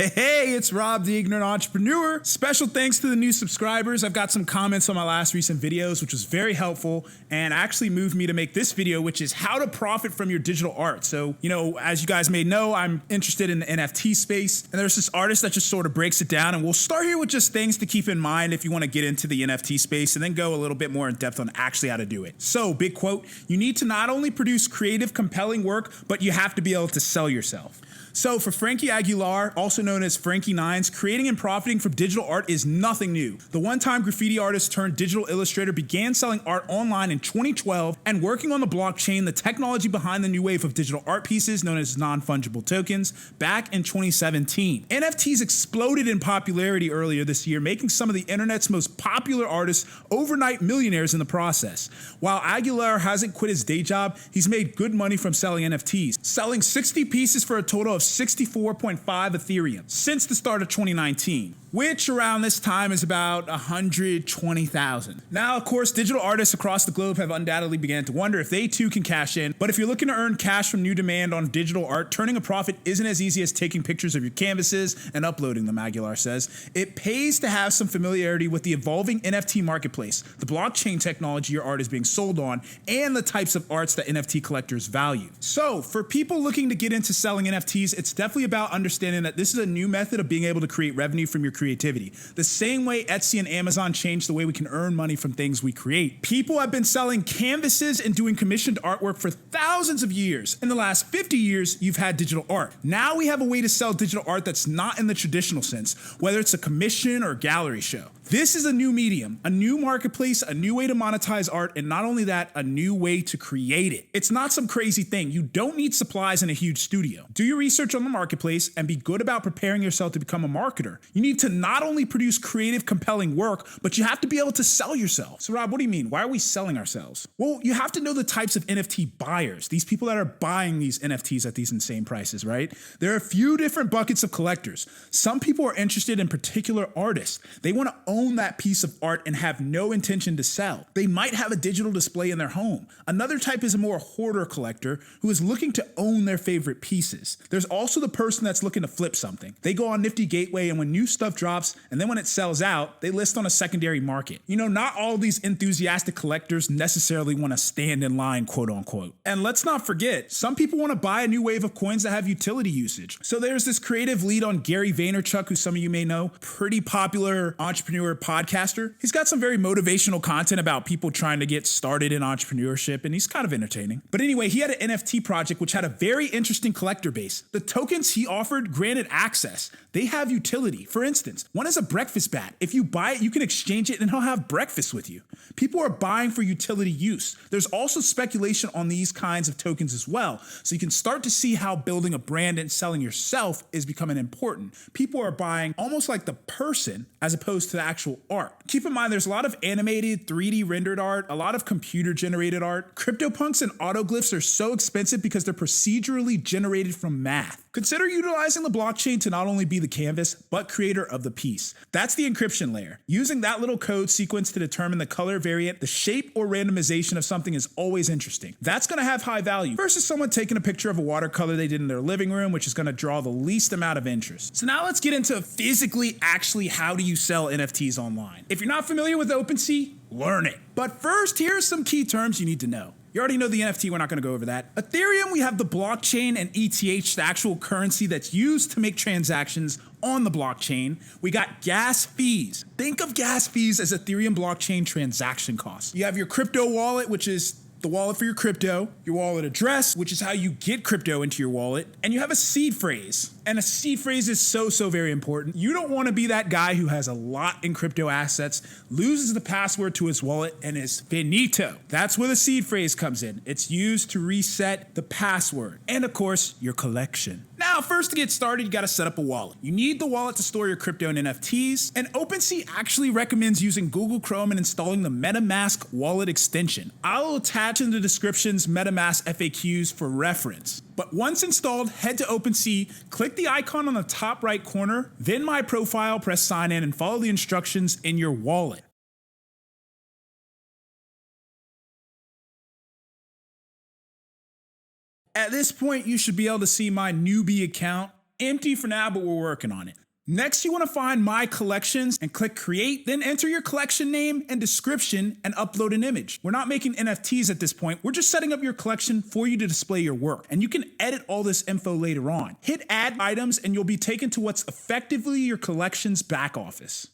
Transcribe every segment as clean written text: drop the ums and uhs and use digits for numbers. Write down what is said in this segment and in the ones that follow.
Hey, it's Rob, the Ignorant Entrepreneur. Special thanks to the new subscribers. I've got some comments on my last recent videos, which was very helpful and actually moved me to make this video, which is how to profit from your digital art. So, as you guys may know, I'm interested in the NFT space, and there's this artist that just sort of breaks it down, and we'll start here with just things to keep in mind if you want to get into the NFT space, and then go a little bit more in depth on actually how to do it. So, big quote, you need to not only produce creative, compelling work, but you have to be able to sell yourself. So for Frankie Aguilar, also known as Frankynines, creating and profiting from digital art is nothing new. The one-time graffiti artist turned digital illustrator began selling art online in 2012 and working on the blockchain, the technology behind the new wave of digital art pieces known as Non-Fungible Tokens, back in 2017. NFTs exploded in popularity earlier this year, making some of the internet's most popular artists overnight millionaires in the process. While Aguilar hasn't quit his day job, he's made good money from selling NFTs, selling 60 pieces for a total of 64.5 Ethereum since the start of 2019, which around this time is about 120,000. Now, of course, digital artists across the globe have undoubtedly began to wonder if they too can cash in, but if you're looking to earn cash from new demand on digital art, turning a profit isn't as easy as taking pictures of your canvases and uploading them, Aguilar says. It pays to have some familiarity with the evolving NFT marketplace, the blockchain technology your art is being sold on, and the types of arts that NFT collectors value. So, for people looking to get into selling NFTs, it's definitely about understanding that this is a new method of being able to create revenue from your creativity. The same way Etsy and Amazon changed the way we can earn money from things we create. People have been selling canvases and doing commissioned artwork for thousands of years. In the last 50 years, you've had digital art. Now we have a way to sell digital art that's not in the traditional sense, whether it's a commission or a gallery show. This is a new medium, a new marketplace, a new way to monetize art, and not only that, a new way to create it. It's not some crazy thing. You don't need supplies in a huge studio. Do your research on the marketplace and be good about preparing yourself to become a marketer. You need to not only produce creative, compelling work, but you have to be able to sell yourself. So Rob, what do you mean? Why are we selling ourselves? Well, you have to know the types of NFT buyers, these people that are buying these NFTs at these insane prices, right? There are a few different buckets of collectors. Some people are interested in particular artists. They want to own that piece of art and have no intention to sell. They might have a digital display in their home. Another type is a more hoarder collector who is looking to own their favorite pieces. There's also the person that's looking to flip something. They go on Nifty Gateway, and when new stuff drops, and then when it sells out, they list on a secondary market. Not all these enthusiastic collectors necessarily want to stand in line, quote unquote. And let's not forget, some people want to buy a new wave of coins that have utility usage. So there's this creative lead on Gary Vaynerchuk, who some of you may know, pretty popular entrepreneur podcaster. He's got some very motivational content about people trying to get started in entrepreneurship, and he's kind of entertaining. But anyway, he had an NFT project which had a very interesting collector base. The tokens he offered granted access. They have utility. For instance, one is a breakfast bat. If you buy it, you can exchange it and he'll have breakfast with you. People are buying for utility use. There's also speculation on these kinds of tokens as well. So you can start to see how building a brand and selling yourself is becoming important. People are buying almost like the person as opposed to the actual art. Keep in mind, there's a lot of animated 3D rendered art, a lot of computer generated art. CryptoPunks and autoglyphs are so expensive because they're procedurally generated from math. Consider utilizing the blockchain to not only be the canvas, but creator of the piece. That's the encryption layer. Using that little code sequence to determine the color variant, the shape, or randomization of something is always interesting. That's going to have high value versus someone taking a picture of a watercolor they did in their living room, which is going to draw the least amount of interest. So now let's get into physically, actually, how do you sell NFTs online? If you're not familiar with OpenSea, learn it. But first, here are some key terms you need to know. You already know the NFT, we're not going to go over that. Ethereum, we have the blockchain, and ETH, the actual currency that's used to make transactions on the blockchain. We got gas fees. Think of gas fees as Ethereum blockchain transaction costs. You have your crypto wallet, which is the wallet for your crypto, your wallet address, which is how you get crypto into your wallet, and you have a seed phrase. And a seed phrase is so very important. You don't want to be that guy who has a lot in crypto assets, loses the password to his wallet, and is finito. That's where the seed phrase comes in. It's used to reset the password. And of course, your collection. Now, first to get started, you got to set up a wallet. You need the wallet to store your crypto and NFTs, and OpenSea actually recommends using Google Chrome and installing the MetaMask wallet extension. I'll attach in the descriptions MetaMask FAQs for reference. But once installed, head to OpenSea, click the icon on the top right corner, then My Profile, press Sign In, and follow the instructions in your wallet. At this point, you should be able to see my newbie account empty for now, but we're working on it. Next, you want to find My Collections and click Create, then enter your collection name and description and upload an image. We're not making NFTs at this point. We're just setting up your collection for you to display your work. And you can edit all this info later on. Hit Add Items and you'll be taken to what's effectively your collection's back office.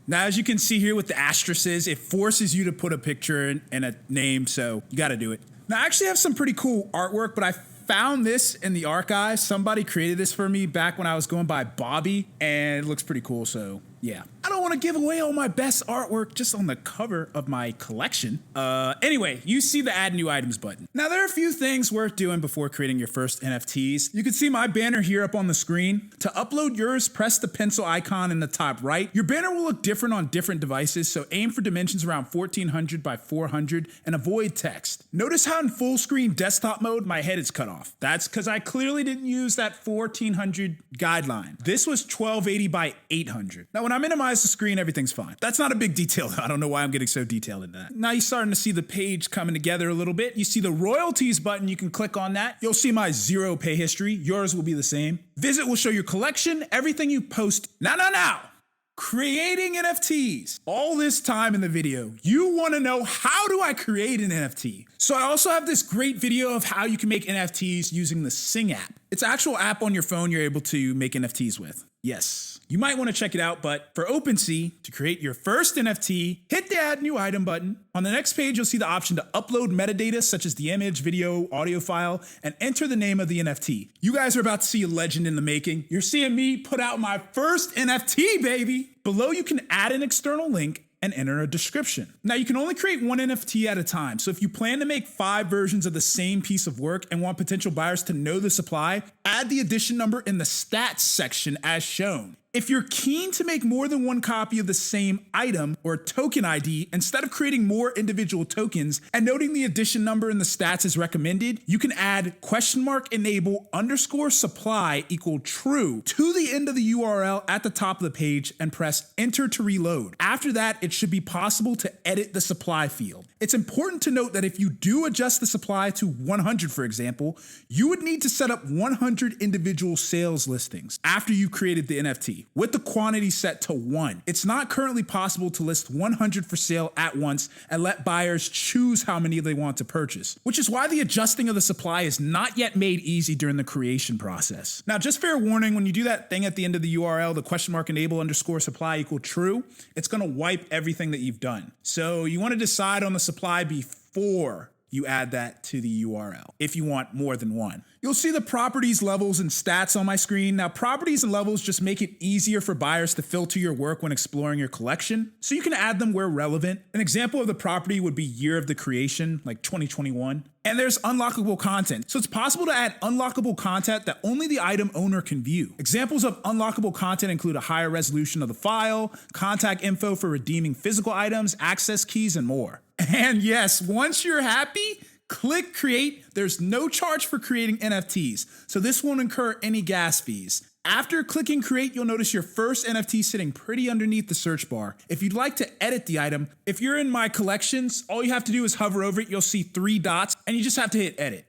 Now, as you can see here with the asterisks, it forces you to put a picture and a name, so you got to do it. Now, I actually have some pretty cool artwork, but I found this in the archives. Somebody created this for me back when I was going by Bobby, and it looks pretty cool, so yeah. I don't want to give away all my best artwork just on the cover of my collection. Anyway, you see the Add New Items button. Now, there are a few things worth doing before creating your first NFTs. You can see my banner here up on the screen. To upload yours, press the pencil icon in the top right. Your banner will look different on different devices, so aim for dimensions around 1400 by 400 and avoid text. Notice how in full screen desktop mode, my head is cut off. That's because I clearly didn't use that 1400 guideline. This was 1280 by 800. Now, when I minimize the screen, everything's fine. That's not a big detail. I don't know why I'm getting so detailed in that. Now you're starting to see the page coming together a little bit. You see the royalties button. You can click on that. You'll see my zero pay history. Yours will be the same. Visit will show your collection, everything you post. Now. Creating NFTs. All this time in the video, you want to know, how do I create an NFT? So I also have this great video of how you can make NFTs using the Sing app. It's an actual app on your phone you're able to make NFTs with. Yes, you might want to check it out, but for OpenSea, to create your first NFT, hit the Add New Item button. On the next page, you'll see the option to upload metadata such as the image, video, audio file, and enter the name of the NFT. You guys are about to see a legend in the making. You're seeing me put out my first NFT, baby. Below, you can add an external link and enter a description. Now, you can only create one NFT at a time, so if you plan to make 5 versions of the same piece of work and want potential buyers to know the supply, add the edition number in the stats section as shown. If you're keen to make more than one copy of the same item or token ID, instead of creating more individual tokens and noting the edition number in the stats as recommended, you can add $enable _supply equal true to the end of the URL at the top of the page and press enter to reload. After that, it should be possible to edit the supply field. It's important to note that if you do adjust the supply to 100, for example, you would need to set up 100 individual sales listings after you created the NFT, with the quantity set to 1. It's not currently possible to list 100 for sale at once and let buyers choose how many they want to purchase, which is why the adjusting of the supply is not yet made easy during the creation process. Now, just fair warning, when you do that thing at the end of the URL, the enable _supply equal true, it's gonna wipe everything that you've done. So you wanna decide on the supply before you add that to the URL if you want more than one. You'll see the properties, levels, and stats on my screen. Now, properties and levels just make it easier for buyers to filter your work when exploring your collection, so you can add them where relevant. An example of the property would be year of the creation, like 2021. And there's unlockable content. So it's possible to add unlockable content that only the item owner can view. Examples of unlockable content include a higher resolution of the file, contact info for redeeming physical items, access keys, and more. And yes, once you're happy, click create. There's no charge for creating NFTs, so this won't incur any gas fees. After clicking create, you'll notice your first NFT sitting pretty underneath the search bar. If you'd like to edit the item, if you're in my collections, all you have to do is hover over it. You'll see 3 dots and you just have to hit edit.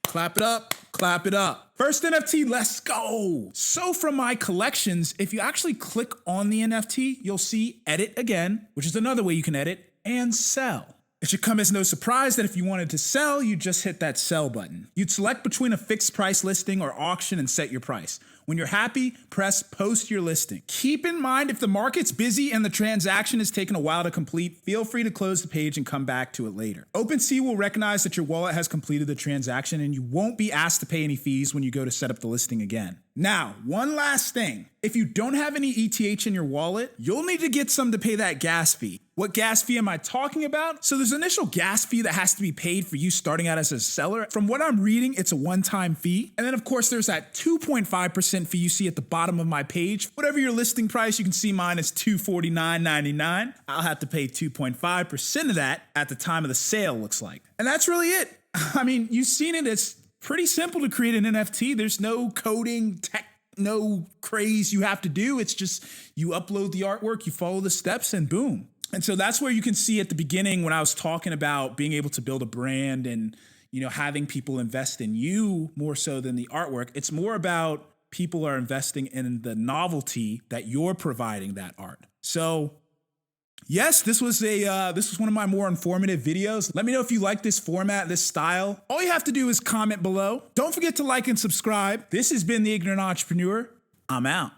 Clap it up, clap it up. First NFT, let's go. So from my collections, if you actually click on the NFT, you'll see edit again, which is another way you can edit, and sell. It should come as no surprise that if you wanted to sell, you just hit that sell button. You'd select between a fixed price listing or auction and set your price. When you're happy, press post your listing. Keep in mind, if the market's busy and the transaction is taking a while to complete, feel free to close the page and come back to it later. OpenSea will recognize that your wallet has completed the transaction and you won't be asked to pay any fees when you go to set up the listing again. Now, one last thing. If you don't have any ETH in your wallet, you'll need to get some to pay that gas fee. What gas fee am I talking about? So there's an initial gas fee that has to be paid for you starting out as a seller. From what I'm reading, it's a one-time fee. And then of course, there's that 2.5% fee you see at the bottom of my page. Whatever your listing price, you can see mine is $249.99. I'll have to pay 2.5% of that at the time of the sale, looks like. And that's really it. I mean, you've seen it. It's pretty simple to create an NFT. There's no coding, tech, no craze you have to do. It's just you upload the artwork, you follow the steps, and boom. And so that's where you can see at the beginning when I was talking about being able to build a brand and, you know, having people invest in you more so than the artwork. It's more about people are investing in the novelty that you're providing that art. So yes, this was one of my more informative videos. Let me know if you like this format, this style. All you have to do is comment below. Don't forget to like and subscribe. This has been The Ignorant Entrepreneur. I'm out.